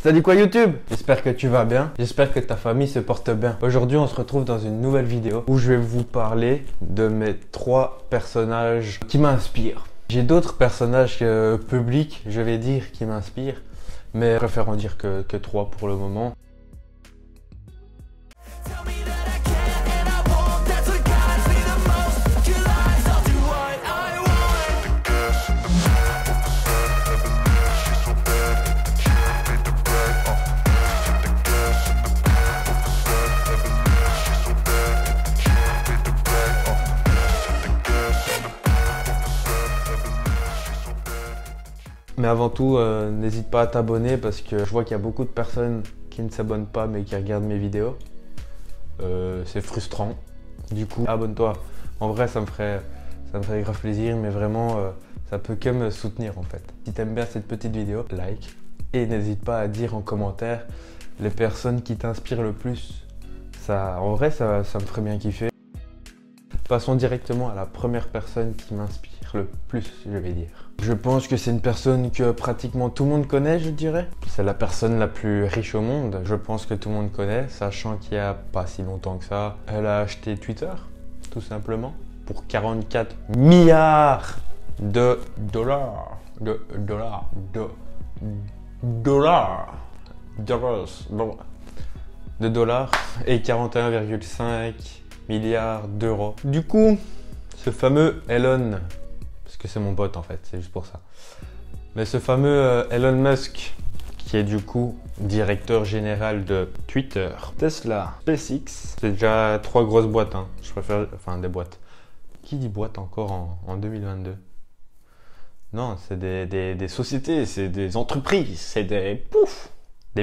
Salut quoi YouTube? J'espère que tu vas bien, j'espère que ta famille se porte bien. Aujourd'hui on se retrouve dans une nouvelle vidéo où je vais vous parler de mes 3 personnages qui m'inspirent. J'ai d'autres personnages publics, je vais dire, qui m'inspirent, mais je préfère en dire que 3 pour le moment. Mais avant tout, n'hésite pas à t'abonner parce que je vois qu'il y a beaucoup de personnes qui ne s'abonnent pas mais qui regardent mes vidéos. C'est frustrant. Du coup, abonne-toi. En vrai, ça me ferait grave plaisir, mais vraiment, ça peut que me soutenir en fait. Si t'aimes bien cette petite vidéo, like. Et n'hésite pas à dire en commentaire les personnes qui t'inspirent le plus. En vrai, ça me ferait bien kiffer. Passons directement à la première personne qui m'inspire le plus, je vais dire. Je pense que c'est une personne que pratiquement tout le monde connaît, je dirais. C'est la personne la plus riche au monde. Je pense que tout le monde connaît, sachant qu'il n'y a pas si longtemps que ça, elle a acheté Twitter, tout simplement, pour 44 milliards de dollars. De dollars et 41,5 milliards d'euros. Du coup, ce fameux Elon, parce que c'est mon pote en fait, c'est juste pour ça. Mais ce fameux Elon Musk, qui est du coup directeur général de Twitter, Tesla, SpaceX, c'est déjà 3 grosses boîtes, hein. Je préfère, enfin des boîtes. Qui dit boîte encore en 2022? Non, c'est des sociétés, c'est des entreprises, c'est des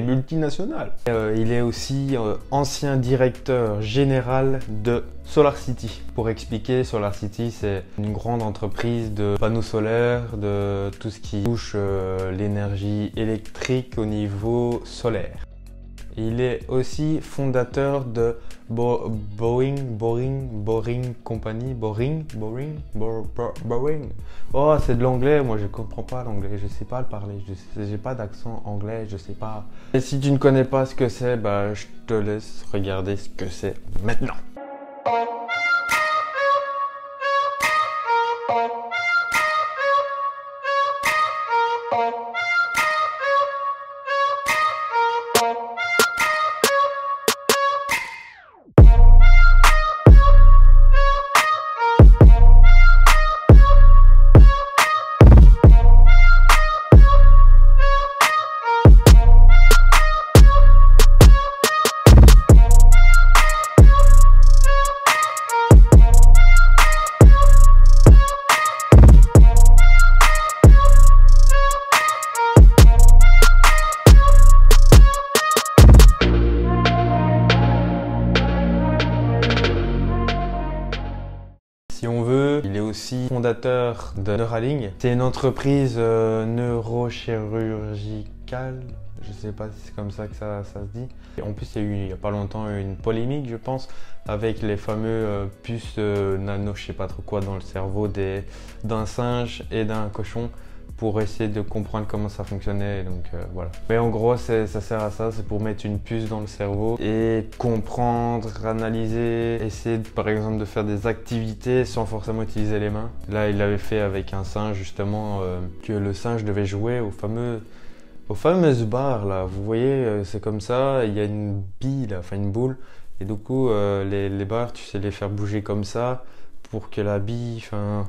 multinationales. Il est aussi ancien directeur général de SolarCity. Pour expliquer, SolarCity, c'est une grande entreprise de panneaux solaires, de tout ce qui touche l'énergie électrique au niveau solaire. Il est aussi fondateur de Boring Company. Boring. Oh, c'est de l'anglais, moi je comprends pas l'anglais, je sais pas le parler, j'ai pas d'accent anglais, je sais pas. Et si tu ne connais pas ce que c'est, bah je te laisse regarder ce que c'est maintenant. Si on veut, il est aussi fondateur de Neuralink. C'est une entreprise neurochirurgicale. Je sais pas si c'est comme ça que ça se dit. Et en plus, il y a eu il n'y a pas longtemps une polémique, je pense, avec les fameux puces nano, je sais pas trop quoi, dans le cerveau d'un singe et d'un cochon, pour essayer de comprendre comment ça fonctionnait, donc voilà. Mais en gros, ça sert à ça, c'est pour mettre une puce dans le cerveau et comprendre, analyser, essayer par exemple de faire des activités sans forcément utiliser les mains. Là, il l'avait fait avec un singe justement, que le singe devait jouer aux fameuses barres là. Vous voyez, c'est comme ça, il y a une bille là, enfin une boule, et du coup les barres, tu sais les faire bouger comme ça pour que la bille, enfin...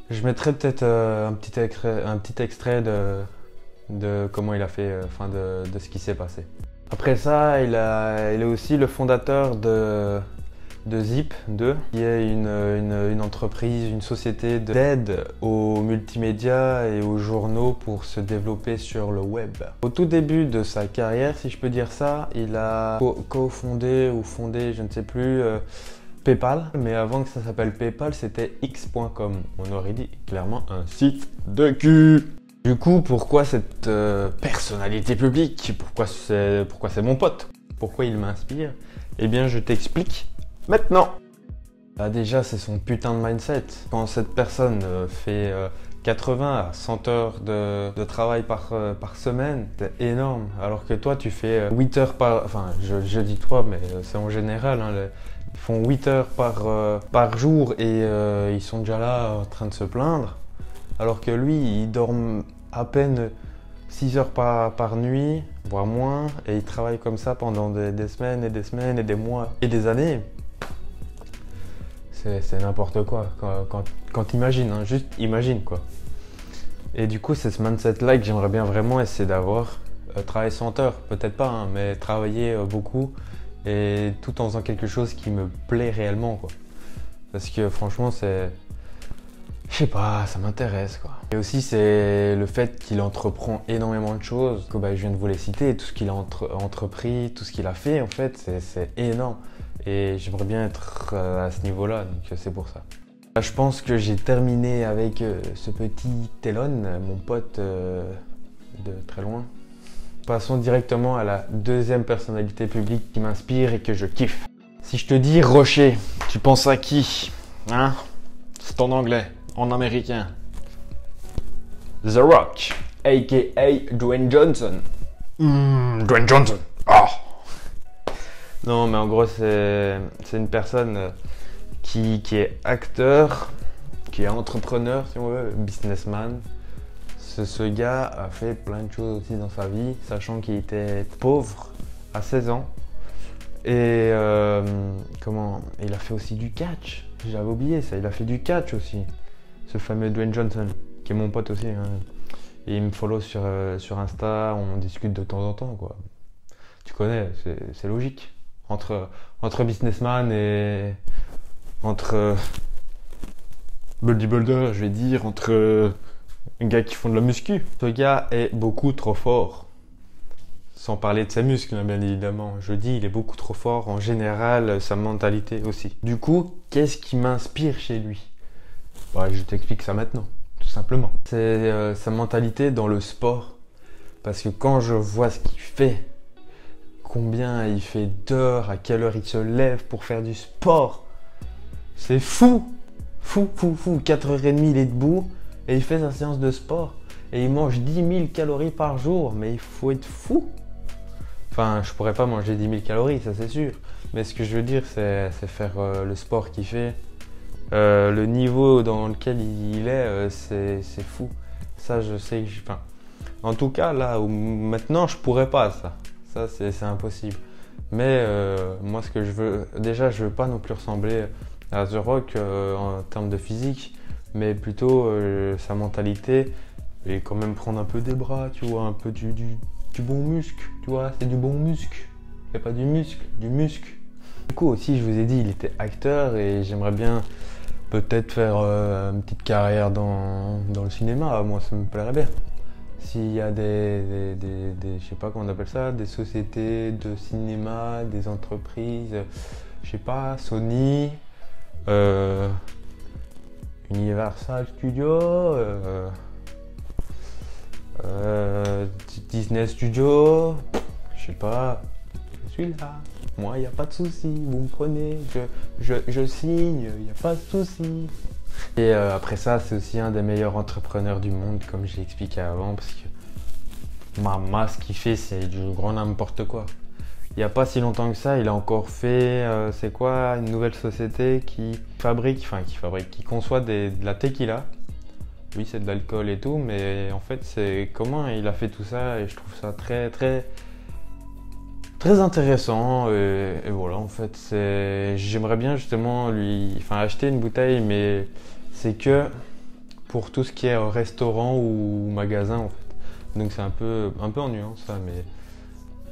Je mettrai peut-être un petit extrait de comment il a fait, de ce qui s'est passé. Après ça, il est aussi le fondateur de Zip2, qui est une entreprise, une société d'aide aux multimédias et aux journaux pour se développer sur le web. Au tout début de sa carrière, si je peux dire ça, il a co-fondé ou fondé, je ne sais plus, PayPal, mais avant que ça s'appelle PayPal, c'était X.com. On aurait dit clairement un site de cul. Du coup, pourquoi cette personnalité publique? Pourquoi c'est mon pote? Pourquoi il m'inspire? Eh bien, je t'explique maintenant. Déjà, c'est son putain de mindset. Quand cette personne fait 80 à 100 heures de travail par semaine, c'est énorme. Alors que toi, tu fais 8 heures par... Enfin, je dis toi, mais c'est en général. Hein, ils font 8 heures par jour et ils sont déjà là en train de se plaindre. Alors que lui, il dorme à peine 6 heures par nuit, voire moins. Et il travaille comme ça pendant des semaines et des semaines et des mois et des années. C'est n'importe quoi, quand t'imagines, hein, juste imagine quoi. Et du coup, c'est ce mindset-là que j'aimerais bien vraiment essayer d'avoir. Travailler 100 heures, peut-être pas, hein, mais travailler beaucoup et tout en faisant quelque chose qui me plaît réellement quoi. Parce que franchement, c'est... Je sais pas, ça m'intéresse quoi. Et aussi, c'est le fait qu'il entreprend énormément de choses, que je viens de vous les citer, tout ce qu'il a entrepris, tout ce qu'il a fait en fait, c'est énorme. Et j'aimerais bien être à ce niveau-là, donc c'est pour ça. Je pense que j'ai terminé avec ce petit Elon, mon pote de très loin. Passons directement à la deuxième personnalité publique qui m'inspire et que je kiffe. Si je te dis Rocher, tu penses à qui? Hein? C'est en anglais, en américain. The Rock, a.k.a. Dwayne Johnson. Dwayne Johnson. Oh. Non, mais en gros, c'est une personne qui est acteur, qui est entrepreneur, si on veut, businessman. Ce gars a fait plein de choses aussi dans sa vie, sachant qu'il était pauvre à 16 ans. Et il a fait aussi du catch. J'avais oublié ça, il a fait du catch aussi. Ce fameux Dwayne Johnson, qui est mon pote aussi. Hein. Et il me follow sur Insta, on discute de temps en temps, quoi. Tu connais, c'est logique. Entre businessman et entre bodybuilder, je vais dire, entre gars qui font de la muscu. Ce gars est beaucoup trop fort. Sans parler de ses muscles, bien évidemment. Je dis, il est beaucoup trop fort en général, sa mentalité aussi. Du coup, qu'est-ce qui m'inspire chez lui? Je t'explique ça maintenant, tout simplement. C'est sa mentalité dans le sport. Parce que quand je vois ce qu'il fait, combien il fait d'heures, à quelle heure il se lève pour faire du sport. C'est fou, fou. 4h30 il est debout et il fait sa séance de sport. Et il mange 10 000 calories par jour, mais il faut être fou. Enfin, je pourrais pas manger 10 000 calories, ça c'est sûr. Mais ce que je veux dire, c'est faire le sport qu'il fait. Le niveau dans lequel il est, c'est fou. Ça, je sais que... en tout cas, là, maintenant, je pourrais pas ça. Ça, c'est impossible. Mais moi, ce que je veux... Déjà, je veux pas non plus ressembler à The Rock en termes de physique, mais plutôt sa mentalité et quand même prendre un peu des bras, tu vois, un peu du bon muscle, tu vois, c'est du bon muscle. Et pas du muscle, du muscle. Du coup, aussi, je vous ai dit, il était acteur et j'aimerais bien peut-être faire une petite carrière dans le cinéma. Moi, ça me plairait bien. S'il y a des je sais pas comment on appelle ça, des sociétés de cinéma, des entreprises, je sais pas, Sony, Universal Studios, Disney Studios, je sais pas, je suis là. Moi, il n'y a pas de souci, vous me prenez, je signe, il n'y a pas de souci. Et après ça, c'est aussi un des meilleurs entrepreneurs du monde, comme j'ai expliqué avant, parce que ce qu'il fait, c'est du grand n'importe quoi. Il n'y a pas si longtemps que ça, il a encore fait, c'est quoi, une nouvelle société qui conçoit de la tequila. Oui, c'est de l'alcool et tout, mais en fait, c'est comment il a fait tout ça, et je trouve ça très, très, très intéressant. Et voilà, en fait, j'aimerais bien justement acheter une bouteille, mais c'est que pour tout ce qui est restaurant ou magasin, en fait. Donc c'est un peu ennuyant ça, mais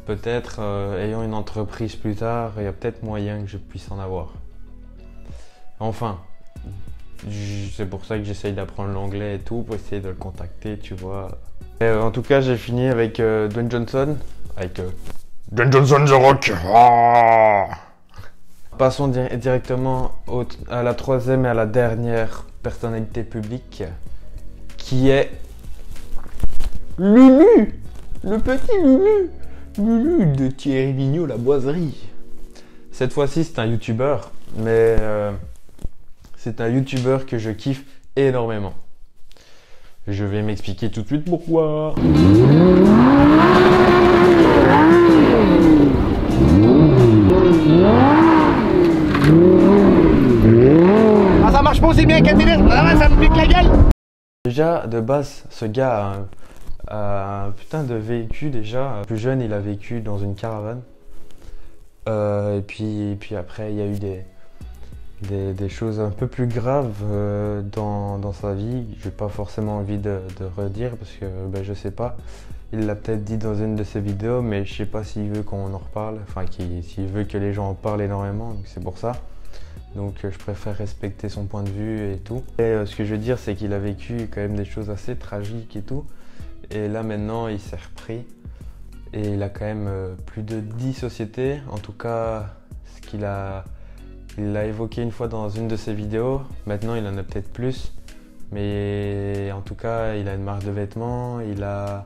peut-être ayant une entreprise plus tard, il y a peut-être moyen que je puisse en avoir. Enfin, c'est pour ça que j'essaye d'apprendre l'anglais et tout, pour essayer de le contacter, tu vois. Et, en tout cas, j'ai fini avec Dwayne Johnson, avec Dwayne Johnson The Rock. Oh. Passons directement à la troisième et à la dernière personnalité publique, qui est Lulu, le petit Lulu de Thierry Vigneault, la boiserie. Cette fois-ci, c'est un youtubeur, mais c'est un youtubeur que je kiffe énormément. Je vais m'expliquer tout de suite pourquoi. Ah, ça marche pas aussi bien qu'un tennis, ça me pique la gueule. Déjà, de base, ce gars a un putain de vécu déjà. Plus jeune, il a vécu dans une caravane. Et puis après, il y a eu des choses un peu plus graves dans sa vie. J'ai pas forcément envie de redire parce que ben, je sais pas. Il l'a peut-être dit dans une de ses vidéos, mais je sais pas s'il veut qu'on en reparle. Enfin, s'il veut que les gens en parlent énormément, donc c'est pour ça. Donc je préfère respecter son point de vue et tout. Et ce que je veux dire, c'est qu'il a vécu quand même des choses assez tragiques et tout. Et là maintenant, il s'est repris. Et il a quand même plus de 10 sociétés. En tout cas, ce qu'il a... Il l'a évoqué une fois dans une de ses vidéos. Maintenant, il en a peut-être plus. Mais en tout cas, il a une marque de vêtements. Il a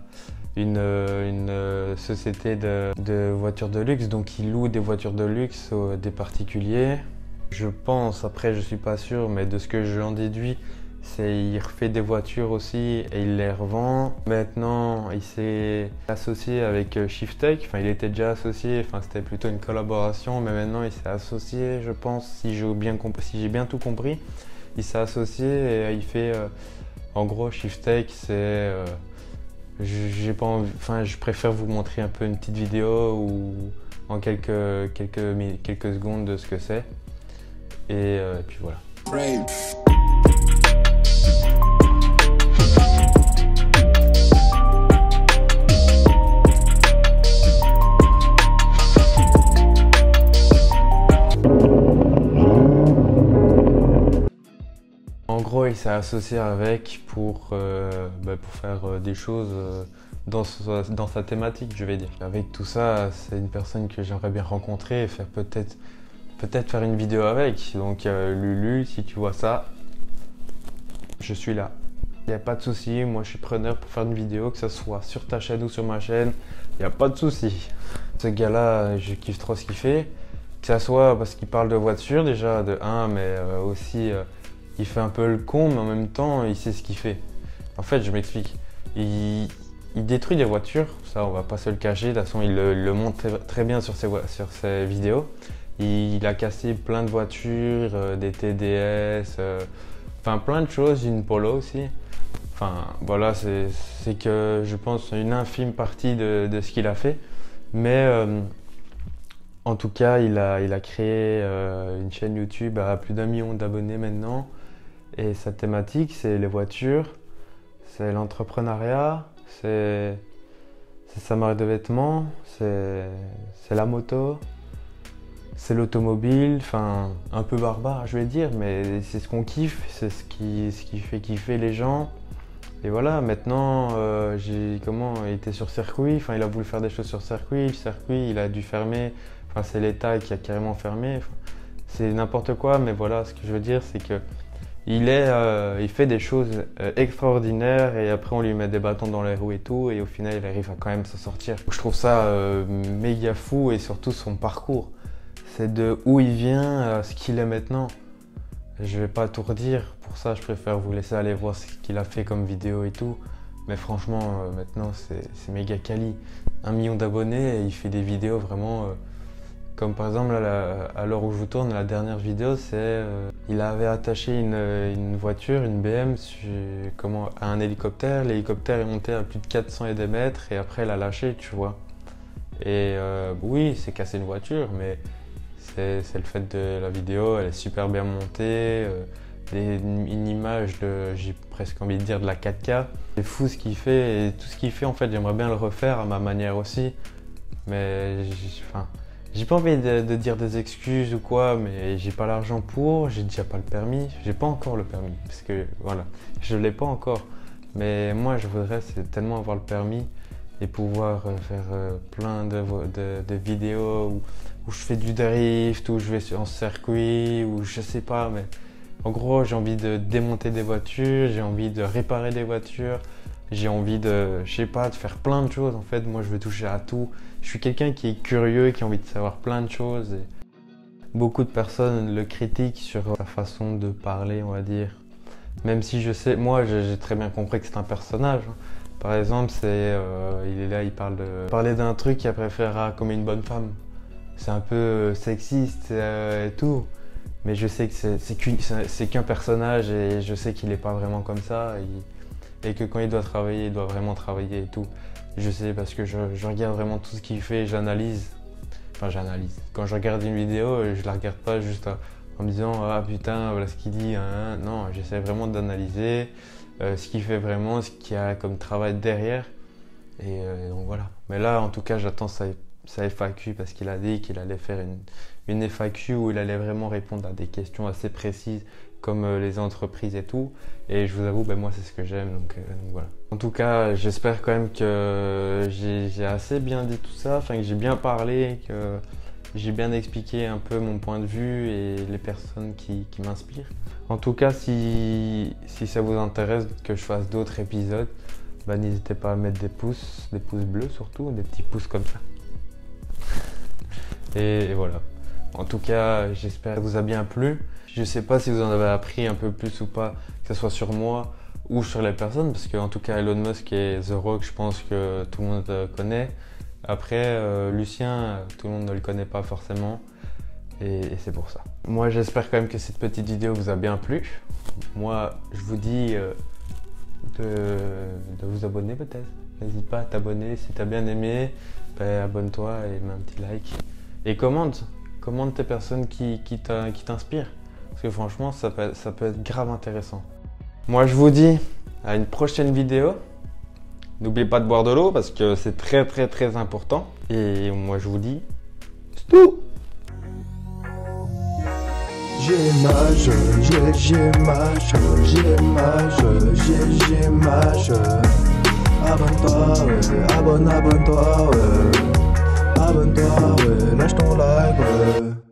une société de voitures de luxe. Donc il loue des voitures de luxe à des particuliers. Je pense, après je suis pas sûr, mais de ce que j'en déduis, c'est qu'il refait des voitures aussi et il les revend. Maintenant, il s'est associé avec Shiftech. Enfin, il était déjà associé, enfin c'était plutôt une collaboration, mais maintenant il s'est associé, je pense, si j'ai bien tout compris. Il s'est associé et il fait, en gros, Shiftech, c'est, j'ai pas envie, enfin, je préfère vous montrer un peu une petite vidéo ou en quelques secondes de ce que c'est. Et puis voilà. En gros, il s'est associé avec pour faire des choses dans sa thématique, je vais dire. Avec tout ça, c'est une personne que j'aimerais bien rencontrer et faire peut-être faire une vidéo avec. Donc Lulu, si tu vois ça, je suis là. Il n'y a pas de souci, moi je suis preneur pour faire une vidéo, que ce soit sur ta chaîne ou sur ma chaîne, il n'y a pas de souci. Ce gars-là, je kiffe trop ce qu'il fait. Que ce soit parce qu'il parle de voiture déjà, de un, mais aussi il fait un peu le con, mais en même temps il sait ce qu'il fait. En fait, je m'explique. Il détruit des voitures, ça on va pas se le cacher, de toute façon il le montre très bien sur ses vidéos. Il a cassé plein de voitures, des TDS, enfin plein de choses, une Polo aussi. Enfin voilà, c'est que je pense une infime partie de ce qu'il a fait. Mais en tout cas, il a créé une chaîne YouTube à plus d'1 million d'abonnés maintenant. Et sa thématique, c'est les voitures, c'est l'entrepreneuriat, c'est sa marque de vêtements, c'est la moto. C'est l'automobile, enfin un peu barbare je vais dire, mais c'est ce qu'on kiffe, c'est ce qui fait kiffer les gens. Et voilà, maintenant il était sur circuit, enfin il a voulu faire des choses sur circuit, le circuit il a dû fermer, enfin c'est l'État qui a carrément fermé, enfin, c'est n'importe quoi, mais voilà, ce que je veux dire c'est que il fait des choses extraordinaires et après on lui met des bâtons dans les roues et tout et au final il arrive à quand même s'en sortir. Je trouve ça méga fou et surtout son parcours. C'est de où il vient à ce qu'il est maintenant. Je vais pas tout redire, pour ça je préfère vous laisser aller voir ce qu'il a fait comme vidéo et tout. Mais franchement, maintenant c'est méga quali. 1 million d'abonnés et il fait des vidéos vraiment... comme par exemple, à l'heure où je vous tourne, la dernière vidéo, c'est... il avait attaché une voiture, une BM, à un hélicoptère. L'hélicoptère est monté à plus de 400 et des mètres et après il a lâché, tu vois. Et oui, c'est cassé une voiture, mais... C'est le fait de la vidéo, elle est super bien montée, une image j'ai presque envie de dire de la 4K. C'est fou ce qu'il fait et tout ce qu'il fait en fait j'aimerais bien le refaire à ma manière aussi. Mais j'ai pas envie de dire des excuses ou quoi, mais j'ai pas l'argent pour, j'ai déjà pas le permis, j'ai pas encore le permis parce que voilà, je l'ai pas encore. Mais moi je voudrais c'est tellement avoir le permis et pouvoir faire plein de vidéos où je fais du drift, où je vais en circuit, ou je sais pas, mais en gros j'ai envie de démonter des voitures, j'ai envie de réparer des voitures, j'ai envie de, je sais pas, de faire plein de choses en fait. Moi je veux toucher à tout. Je suis quelqu'un qui est curieux, qui a envie de savoir plein de choses. Et beaucoup de personnes le critiquent sur sa façon de parler, on va dire. Même si je sais, moi j'ai très bien compris que c'est un personnage. Par exemple, il est là, il parler d'un truc qu'il préférera comme une bonne femme. C'est un peu sexiste et tout. Mais je sais que c'est qu'un personnage et je sais qu'il n'est pas vraiment comme ça. Et que quand il doit travailler, il doit vraiment travailler et tout. Je sais parce que je regarde vraiment tout ce qu'il fait, j'analyse. Enfin, j'analyse. Quand je regarde une vidéo, je la regarde pas juste en me disant ah putain, voilà ce qu'il dit. Hein. Non, j'essaie vraiment d'analyser ce qu'il fait vraiment, ce qu'il y a comme travail derrière. Et donc voilà. Mais là, en tout cas, j'attends sa FAQ parce qu'il a dit qu'il allait faire une FAQ où il allait vraiment répondre à des questions assez précises comme les entreprises et tout. Et je vous avoue, ben moi c'est ce que j'aime, donc voilà. En tout cas, j'espère quand même que j'ai assez bien dit tout ça, enfin que j'ai bien parlé, que j'ai bien expliqué un peu mon point de vue et les personnes qui m'inspirent. En tout cas, si ça vous intéresse que je fasse d'autres épisodes, ben, n'hésitez pas à mettre des pouces bleus surtout, des petits pouces comme ça. Et voilà. En tout cas, j'espère que ça vous a bien plu. Je ne sais pas si vous en avez appris un peu plus ou pas, que ce soit sur moi ou sur les personnes, parce que en tout cas Elon Musk et The Rock, je pense que tout le monde connaît. Après, Lucien, tout le monde ne le connaît pas forcément, et c'est pour ça. Moi, j'espère quand même que cette petite vidéo vous a bien plu. Moi, je vous dis de vous abonner peut-être. N'hésite pas à t'abonner si tu as bien aimé. Ben, abonne-toi et mets un petit like. Et commente tes personnes qui t'inspirent. Parce que franchement, ça peut être grave intéressant. Moi, je vous dis à une prochaine vidéo. N'oubliez pas de boire de l'eau parce que c'est très très très important. Et moi, je vous dis Stou! J'ai mâche. Abonne-toi, ouais, abonne-toi, ouais. Abonne-toi, ouais, lâche ton like, ouais.